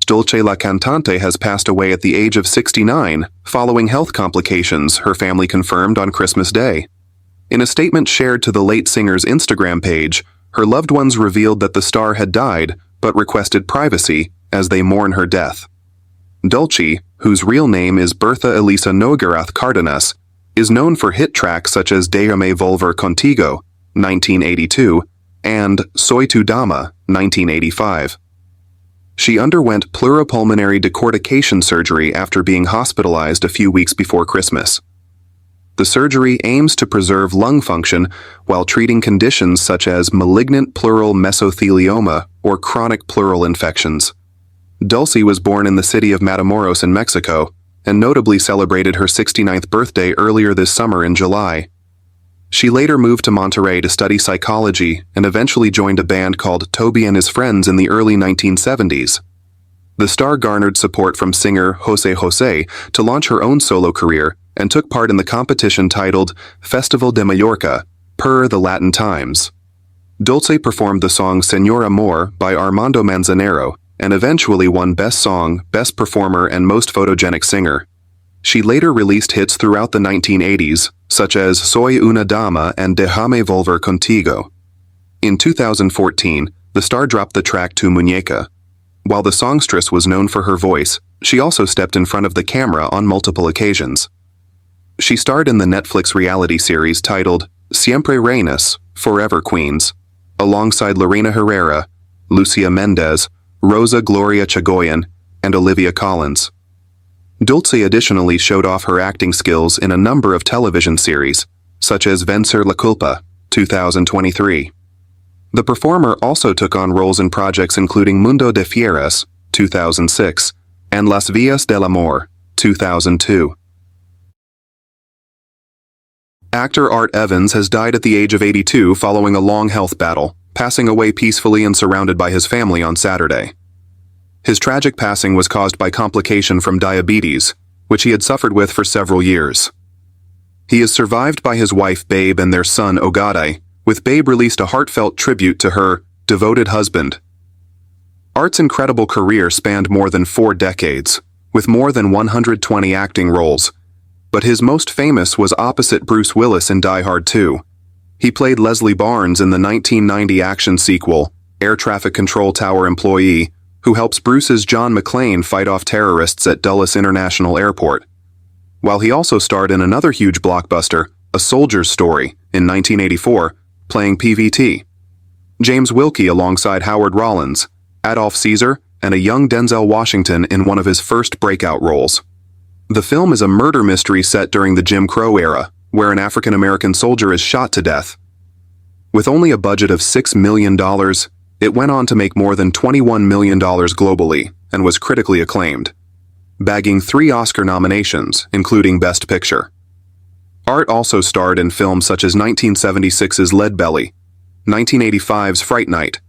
Dulce La Cantante has passed away at the age of 69, following health complications, her family confirmed on Christmas Day. In a statement shared to the late singer's Instagram page, her loved ones revealed that the star had died, but requested privacy as they mourn her death. Dulce, whose real name is Bertha Elisa Nogueirath Cardenas, is known for hit tracks such as Déjame Volver Contigo, 1982, and Soy tu dama, 1985. She underwent pleuropulmonary decortication surgery after being hospitalized a few weeks before Christmas. The surgery aims to preserve lung function while treating conditions such as malignant pleural mesothelioma or chronic pleural infections. Dulce was born in the city of Matamoros in Mexico and notably celebrated her 69th birthday earlier this summer in July. She later moved to Monterrey to study psychology and eventually joined a band called Toby and His Friends in the early 1970s. The star garnered support from singer José José to launch her own solo career and took part in the competition titled Festival de Mallorca, per the Latin Times. Dulce performed the song Señor Amor by Armando Manzanero and eventually won Best Song, Best Performer, and Most Photogenic Singer. She later released hits throughout the 1980s, such as Soy una dama and Déjame Volver Contigo. In 2014, the star dropped the track Tu Muñeca. While the songstress was known for her voice, she also stepped in front of the camera on multiple occasions. She starred in the Netflix reality series titled Siempre Reinas, Forever Queens, alongside Lorena Herrera, Lucia Mendez, Rosa Gloria Chagoyan, and Olivia Collins. Dulce additionally showed off her acting skills in a number of television series, such as Vencer la Culpa, 2023. The performer also took on roles in projects including Mundo de Fieras, 2006, and Las Vías del Amor, 2002. Actor Art Evans has died at the age of 82 following a long health battle, passing away peacefully and surrounded by his family on Saturday. His tragic passing was caused by complication from diabetes, which he had suffered with for several years. He is survived by his wife Babe and their son Ogade, with Babe released a heartfelt tribute to her devoted husband. Art's incredible career spanned more than 4 decades, with more than 120 acting roles, but his most famous was opposite Bruce Willis in Die Hard 2. He played Leslie Barnes in the 1990 action sequel, Air Traffic Control Tower Employee, who helps Bruce's John McClane fight off terrorists at Dulles International Airport. While he also starred in another huge blockbuster, A Soldier's Story, in 1984, playing PVT. James Wilkie alongside Howard Rollins, Adolph Caesar, and a young Denzel Washington in one of his first breakout roles. The film is a murder mystery set during the Jim Crow era, where an African-American soldier is shot to death. With only a budget of $6 million, it went on to make more than $21 million globally and was critically acclaimed, bagging 3 Oscar nominations, including Best Picture. Art also starred in films such as 1976's Leadbelly, 1985's Fright Night,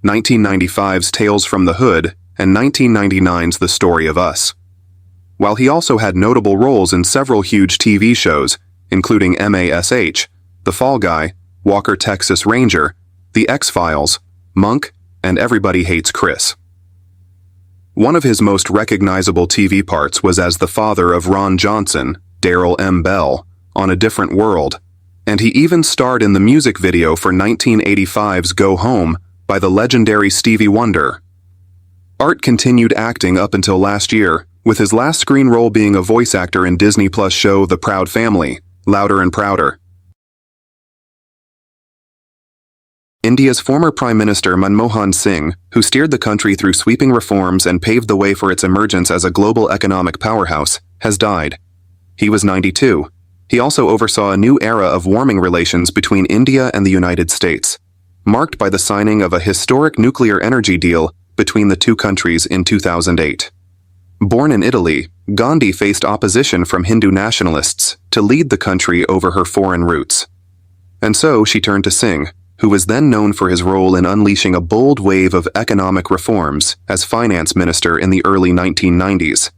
1995's Tales from the Hood, and 1999's The Story of Us. While he also had notable roles in several huge TV shows, including MASH, The Fall Guy, Walker Texas Ranger, The X-Files, Monk, and Everybody Hates Chris. One of his most recognizable TV parts was as the father of Ron Johnson, Daryl M. Bell, on A Different World, and he even starred in the music video for 1985's Go Home by the legendary Stevie Wonder. Art continued acting up until last year, with his last screen role being a voice actor in Disney Plus show The Proud Family, Louder and Prouder. India's former Prime Minister Manmohan Singh, who steered the country through sweeping reforms and paved the way for its emergence as a global economic powerhouse, has died. He was 92. He also oversaw a new era of warming relations between India and the United States, marked by the signing of a historic nuclear energy deal between the two countries in 2008. Born in Italy, Gandhi faced opposition from Hindu nationalists to lead the country over her foreign roots. And so she turned to Singh, who was then known for his role in unleashing a bold wave of economic reforms as finance minister in the early 1990s.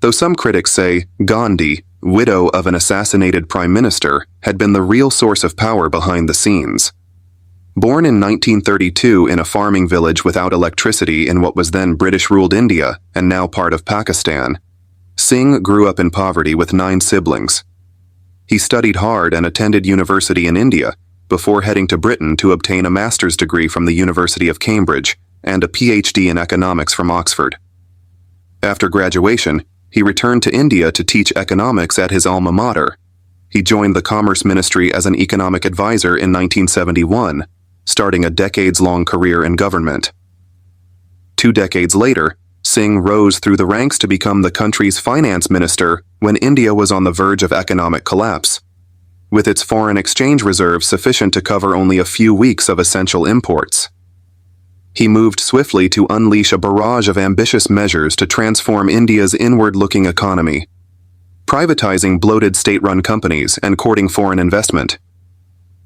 Though some critics say Gandhi, widow of an assassinated prime minister, had been the real source of power behind the scenes. Born in 1932 in a farming village without electricity in what was then British-ruled India and now part of Pakistan, Singh grew up in poverty with 9 siblings. He studied hard and attended university in India before heading to Britain to obtain a master's degree from the University of Cambridge and a PhD in economics from Oxford. After graduation, he returned to India to teach economics at his alma mater. He joined the Commerce Ministry as an economic advisor in 1971, starting a decades-long career in government. 2 decades later, Singh rose through the ranks to become the country's finance minister when India was on the verge of economic collapse. With its foreign exchange reserves sufficient to cover only a few weeks of essential imports. He moved swiftly to unleash a barrage of ambitious measures to transform India's inward-looking economy, privatizing bloated state-run companies and courting foreign investment.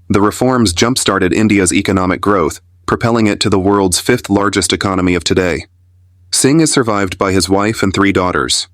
The reforms jump-started India's economic growth, propelling it to the world's 5th largest economy of today. Singh is survived by his wife and 3 daughters.